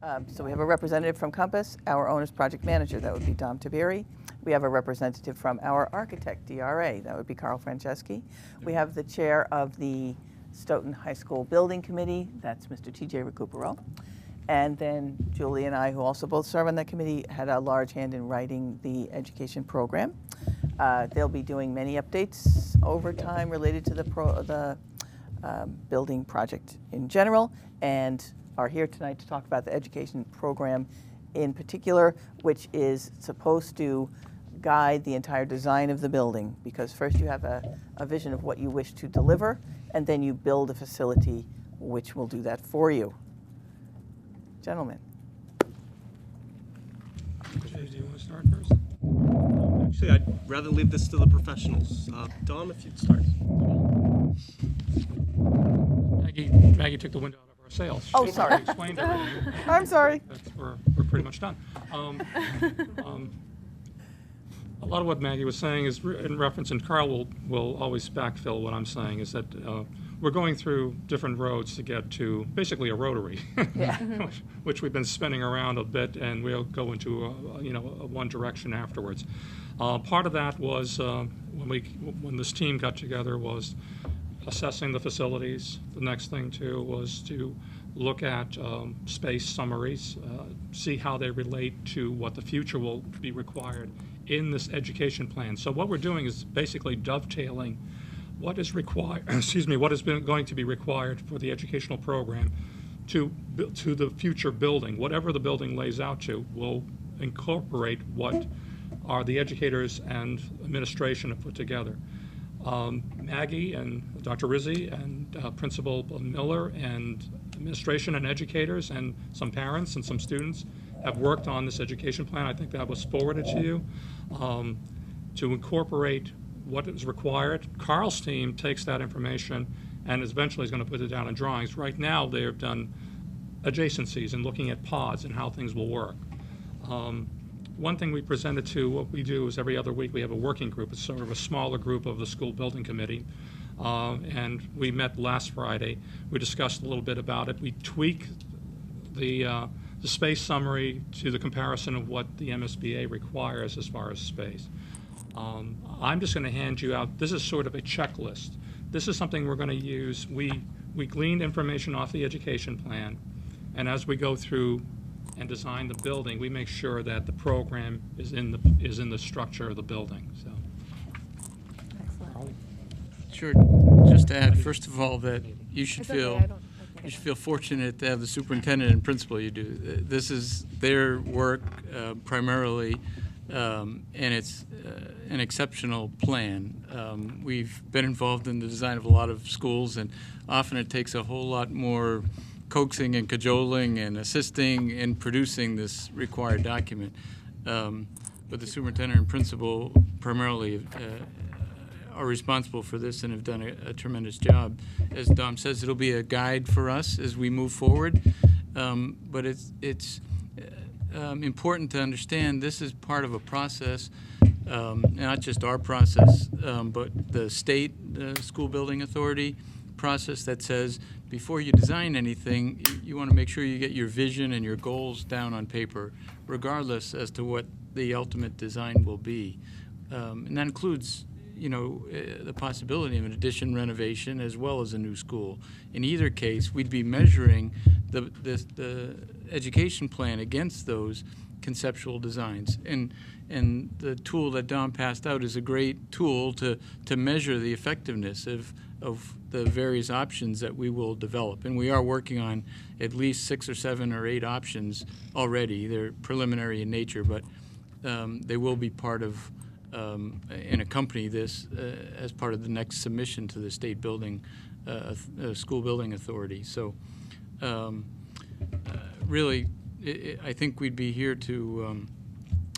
So we have a representative from Compass, our owner's project manager, that would be Dom Tiberi. We have a representative from our architect, DRA, that would be Carl Franceschi. We have the chair of the Stoughton High School Building Committee, that's Mr. TJ Recupero. And then Julie and I, who also both serve on that committee, had a large hand in writing the education program. They'll be doing many updates over time related to the building project in general, and are here tonight to talk about the education program in particular, which is supposed to guide the entire design of the building, because first you have a vision of what you wish to deliver, and then you build a facility which will do that for you. Gentlemen. Okay, do you want to start first? Actually, I'd rather leave this to the professionals. Dom, if you'd start. Maggie took the wind out of our sails. Oh, She sorry. already explained everything. I'm sorry. We're pretty much done. A lot of what Maggie was saying is in reference, and Carl will always backfill what I'm saying, is that we're going through different roads to get to basically a rotary, Yeah. which we've been spinning around a bit, and we'll go into a one direction afterwards. Part of that was when this team got together was assessing the facilities. The next thing too was to look at space summaries, see how they relate to what the future will be required in this education plan. So what we're doing is basically dovetailing what is required, what has been going to be required for the educational program to the future building. Whatever the building lays out to will incorporate what are the educators and administration have put together. Maggie and Dr. Rizzi and Principal Miller and administration and educators and some parents and some students have worked on this education plan. I think that was forwarded to you to incorporate what is required. Carl's team takes that information and eventually is going to put it down in drawings. Right now they have done adjacencies and looking at pods and how things will work. One thing we presented to, what we do is every other week we have a working group. It's sort of a smaller group of the school building committee. And we met last Friday. We discussed a little bit about it. We tweaked the space summary to the comparison of what the MSBA requires as far as space. I'm just going to hand you out, this is sort of a checklist. This is something we're going to use. We gleaned information off the education plan, and as we go through and design the building, we make sure that the program is in the structure of the building. So. Excellent. Sure. Just to add, first of all, that you should feel fortunate to have the superintendent and principal you do. This is their work primarily, and it's an exceptional plan. We've been involved in the design of a lot of schools, and often it takes a whole lot more coaxing and cajoling and assisting in producing this required document. But the superintendent and principal primarily are responsible for this and have done a tremendous job. As Dom says, it'll be a guide for us as we move forward. But it's important to understand this is part of a process, not just our process, but the state school building authority process that says before you design anything, you want to make sure you get your vision and your goals down on paper, regardless as to what the ultimate design will be. And that includes, the possibility of an addition renovation as well as a new school. In either case, we'd be measuring the education plan against those conceptual designs. And the tool that Don passed out is a great tool to measure the effectiveness of the various options that we will develop. And we are working on at least 6 or 7 or 8 options already. They're preliminary in nature, but they will be part of and accompany this as part of the next submission to the state building, school building authority. So really, I think we'd be here to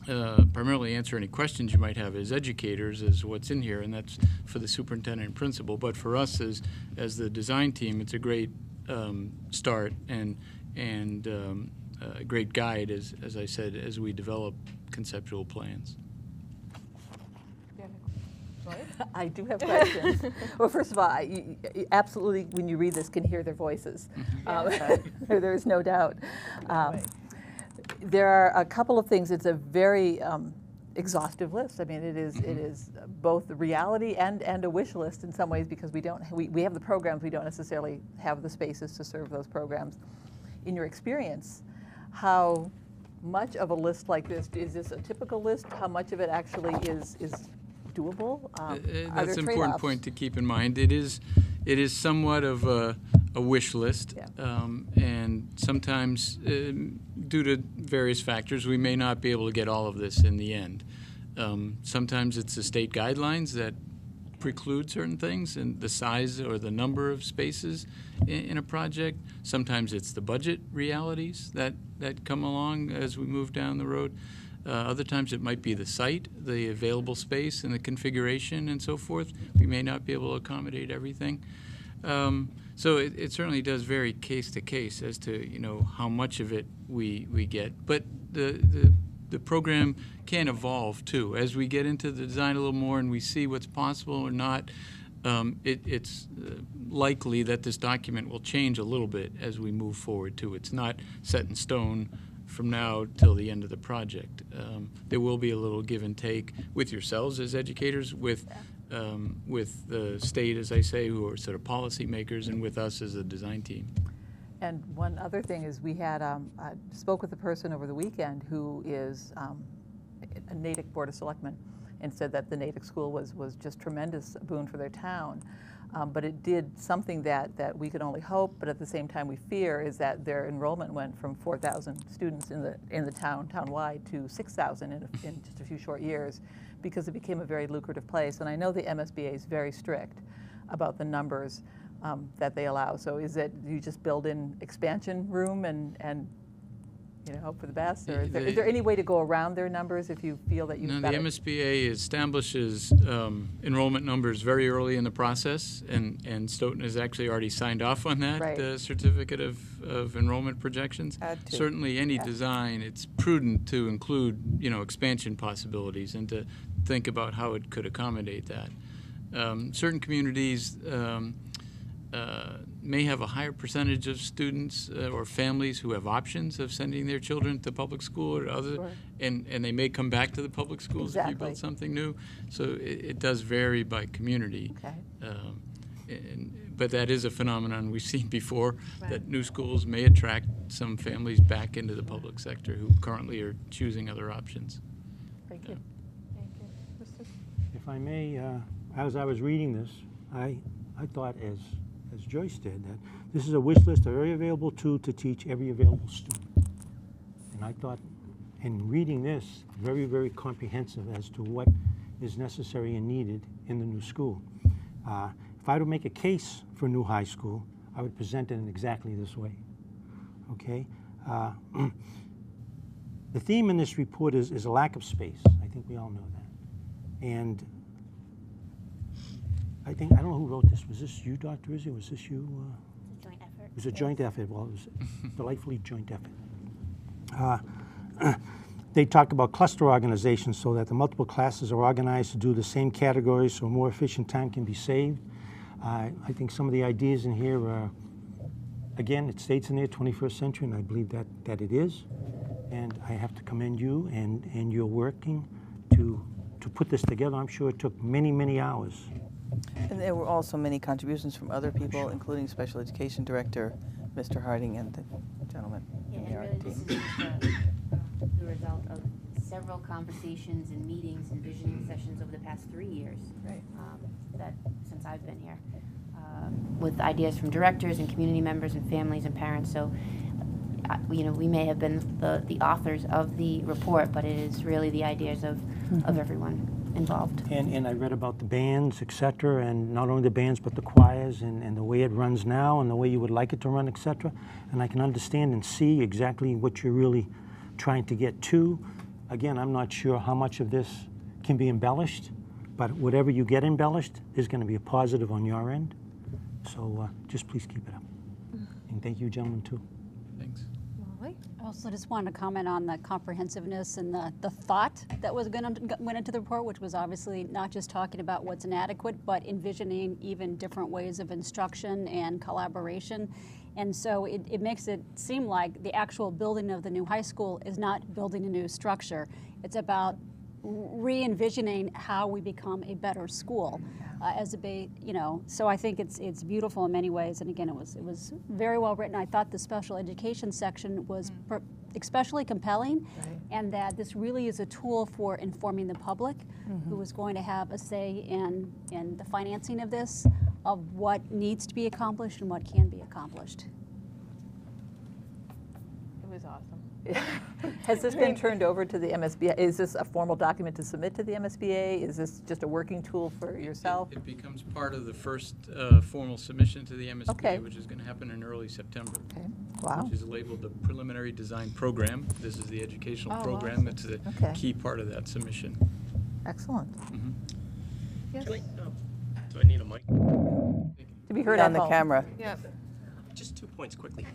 primarily answer any questions you might have as educators as what's in here, and that's for the superintendent and principal. But for us as the design team, it's a great start and a great guide, as I said, as we develop conceptual plans. I do have questions. Well, first of all, you absolutely, when you read this, can hear their voices. There is no doubt. There are a couple of things. It's a very exhaustive list. I mean, it is both the reality and a wish list in some ways, because we have the programs, we don't necessarily have the spaces to serve those programs. In your experience, how much of a list like this, is this a typical list? How much of it actually is doable? That's an important point to keep in mind. It is somewhat of a wish list, and sometimes, due to various factors, we may not be able to get all of this in the end. Sometimes it's the state guidelines that preclude certain things, and the size or the number of spaces in a project. Sometimes it's the budget realities that come along as we move down the road. Other times it might be the site, the available space, and the configuration and so forth. We may not be able to accommodate everything. So it certainly does vary case to case as to how much of it we get. But the program can evolve too as we get into the design a little more and we see what's possible or not. It's likely that this document will change a little bit as we move forward too. It's not set in stone from now till the end of the project. There will be a little give and take with yourselves as educators, with the state, as I say, who are sort of policymakers, and with us as a design team. And one other thing is we had I spoke with a person over the weekend who is a Natick Board of Selectmen, and said that the Natick School was just tremendous boon for their town. But it did something that we could only hope, but at the same time we fear, is that their enrollment went from 4,000 students in the townwide to 6,000 in just a few short years, because it became a very lucrative place. And I know the MSBA is very strict about the numbers that they allow. So is it you just build in expansion room and hope for the best, or is there any way to go around their numbers if you feel that you've got the MSBA establishes enrollment numbers very early in the process, and Stoughton has actually already signed off on that certificate of enrollment projections. Certainly any design, it's prudent to include expansion possibilities and to think about how it could accommodate that. Certain communities may have a higher percentage of students or families who have options of sending their children to public school or other, and they may come back to the public schools if you build something new. So it does vary by community. But that is a phenomenon we've seen before, that new schools may attract some families back into the public sector who currently are choosing other options. Thank you. Thank you. If I may, as I was reading this, I thought, as Joyce did, that this is a wish list, a very available tool to teach every available student. And I thought, in reading this, very, very comprehensive as to what is necessary and needed in the new school. If I were to make a case for a new high school, I would present it in exactly this way. Okay? The theme in this report is a lack of space. I think we all know that. And I don't know who wrote this. Was this you, Dr. Izzy? Was this you? Joint effort. It was a joint effort. Well, it was a delightfully joint effort. They talk about cluster organizations so that the multiple classes are organized to do the same categories so more efficient time can be saved. I think some of the ideas in here are, again, it states in there 21st century, and I believe that it is. And I have to commend you and you're working to put this together. I'm sure it took many, many hours. And there were also many contributions from other people, including Special Education Director, Mr. Harding, and the gentleman in the art This team. is the result of several conversations and meetings and visioning sessions over the past 3 years. That since I've been here, with ideas from directors and community members and families and parents. So, we may have been the authors of the report, but it is really the ideas of everyone involved. And I read about the bands, et cetera, and not only the bands, but the choirs and the way it runs now and the way you would like it to run, et cetera. And I can understand and see exactly what you're really trying to get to. Again, I'm not sure how much of this can be embellished, but whatever you get embellished is going to be a positive on your end. So just please keep it up. And thank you, gentlemen, too. Thanks. Well, I also just wanted to comment on the comprehensiveness and the thought that went into the report, which was obviously not just talking about what's inadequate, but envisioning even different ways of instruction and collaboration. And so it makes it seem like the actual building of the new high school is not building a new structure. It's about re-envisioning how we become a better school so I think it's beautiful in many ways. And again, it was very well written. I thought the special education section was especially compelling, and that this really is a tool for informing the public, who is going to have a say in the financing of this, of what needs to be accomplished and what can be accomplished. It was awesome. Has this been turned over to the MSBA? Is this a formal document to submit to the MSBA? Is this just a working tool for yourself? It becomes part of the first formal submission to the MSBA, which is going to happen in early September. Okay. Wow. Which is labeled the Preliminary Design Program. This is the educational program. Awesome. That's the key part of that submission. Excellent. Yes. Do I need a mic? To be heard on at the home. camera. Yeah. Just 2 points quickly.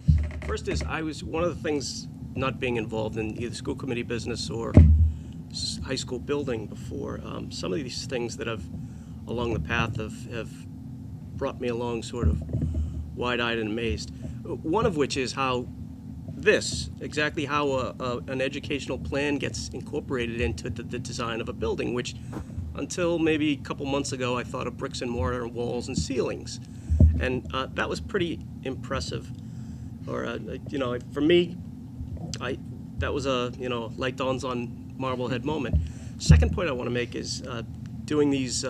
First is one of the things not being involved in either school committee business or high school building before, some of these things that have along the path have brought me along sort of wide-eyed and amazed. One of which is exactly how an educational plan gets incorporated into the design of a building, which until maybe a couple months ago I thought of bricks and mortar, walls and ceilings. And that was pretty impressive. Or, for me, that was a, light dawns on Marblehead moment. Second point I want to make is doing these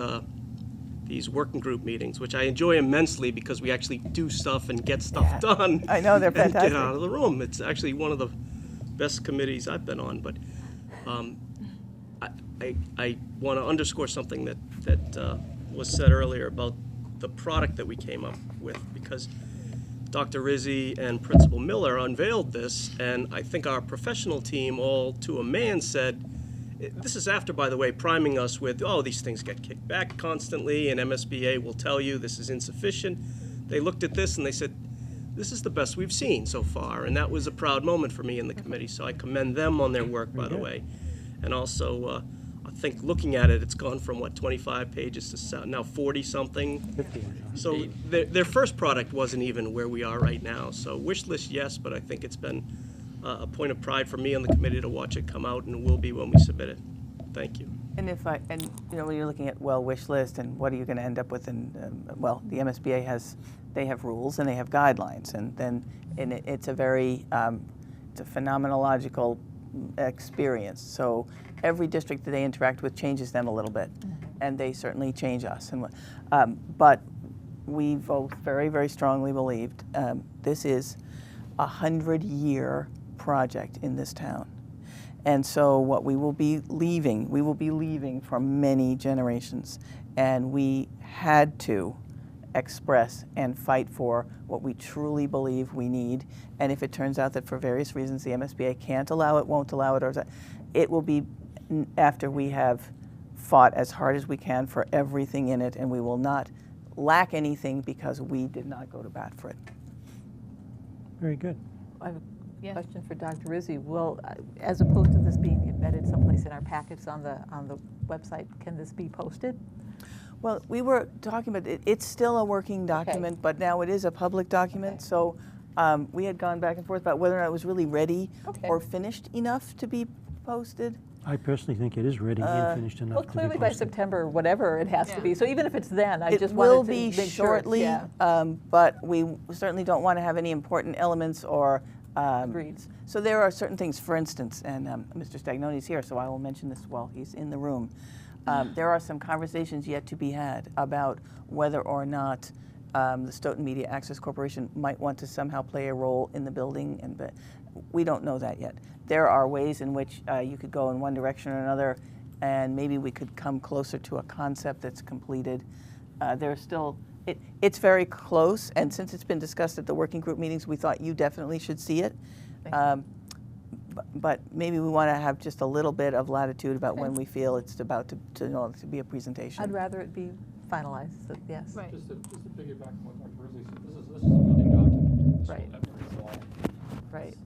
working group meetings, which I enjoy immensely because we actually do stuff and get stuff done. I know, they're fantastic. And get out of the room. It's actually one of the best committees I've been on. But I want to underscore something that was said earlier about the product that we came up with, because Dr. Rizzi and Principal Miller unveiled this, and I think our professional team all to a man said, this is after, by the way, priming us with, these things get kicked back constantly, and MSBA will tell you this is insufficient. They looked at this and they said, this is the best we've seen so far, and that was a proud moment for me in the committee, so I commend them on their work, by the way. And also, I think looking at it, it's gone from, 25 pages to now 40-something. 50. So their first product wasn't even where we are right now. So wish list, yes, but I think it's been a point of pride for me on the committee to watch it come out, and it will be when we submit it. Thank you. And when you're looking at wish list and what are you going to end up with, and the MSBA have rules and they have guidelines, and it's a very it's a phenomenological experience. So every district that they interact with changes them a little bit, and they certainly change us. But we both very, very strongly believed this is a 100-year project in this town. And so what we will be leaving for many generations. And we had to express and fight for what we truly believe we need. And if it turns out that for various reasons the MSBA can't allow it, won't allow it, or it will be after we have fought as hard as we can for everything in it, and we will not lack anything because we did not go to bat for it. Very good. I have a question for Dr. Rizzi. Will, as opposed to this being embedded someplace in our packets on the website, can this be posted? Well, we were talking about it. It's still a working document, but now it is a public document. So we had gone back and forth about whether or not it was really ready or finished enough to be posted. I personally think it is ready and finished enough Well, to be clearly by posted. September, whatever it has to be. So even if it's then, I just It will wanted to be make shortly, sure it's, but we certainly don't want to have any important elements or. Agreed. So there are certain things, for instance, and Mr. Stagnoni is here, so I will mention this while he's in the room. There are some conversations yet to be had about whether or not the Stoughton Media Access Corporation might want to somehow play a role in the building, but we don't know that yet. There are ways in which you could go in one direction or another, and maybe we could come closer to a concept that's completed. There's still, it's very close, and since it's been discussed at the working group meetings, we thought you definitely should see it. But maybe we want to have just a little bit of latitude about when we feel it's about to be a presentation. I'd rather it be finalized, so yes. Right. Just to piggyback on what Dr. Rizzi said, this is a living document. This Right. will ever evolve. Right.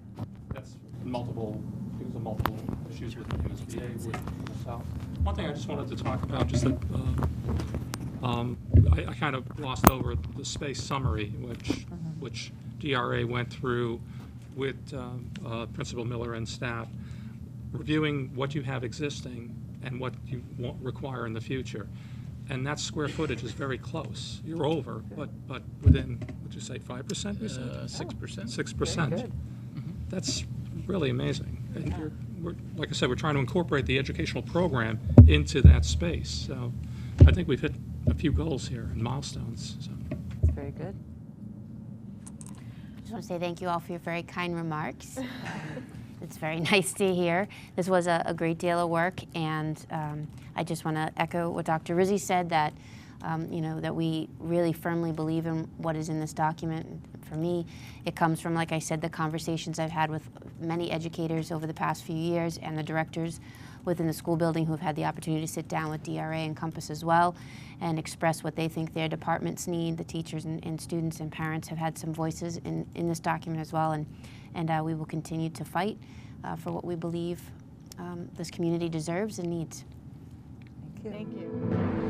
That's because of multiple issues with the MSBA with the South. One thing I just wanted to talk about, just that I kind of glossed over the space summary, which DRA went through with Principal Miller and staff, reviewing what you have existing and what you require in the future. And that square footage is very close. You're over, but within, would you say 5%? 6%. 6%. That's really amazing. And like I said, we're trying to incorporate the educational program into that space. So I think we've hit a few goals here and milestones. So. It's very good. I just want to say thank you all for your very kind remarks. It's very nice to hear. This was a great deal of work, and I just want to echo what Dr. Rizzi said, that that we really firmly believe in what is in this document. For me, it comes from, like I said, the conversations I've had with many educators over the past few years and the directors within the school building who have had the opportunity to sit down with DRA and Compass as well and express what they think their departments need. The teachers and students and parents have had some voices in this document as well, and we will continue to fight for what we believe this community deserves and needs. Thank you. Thank you.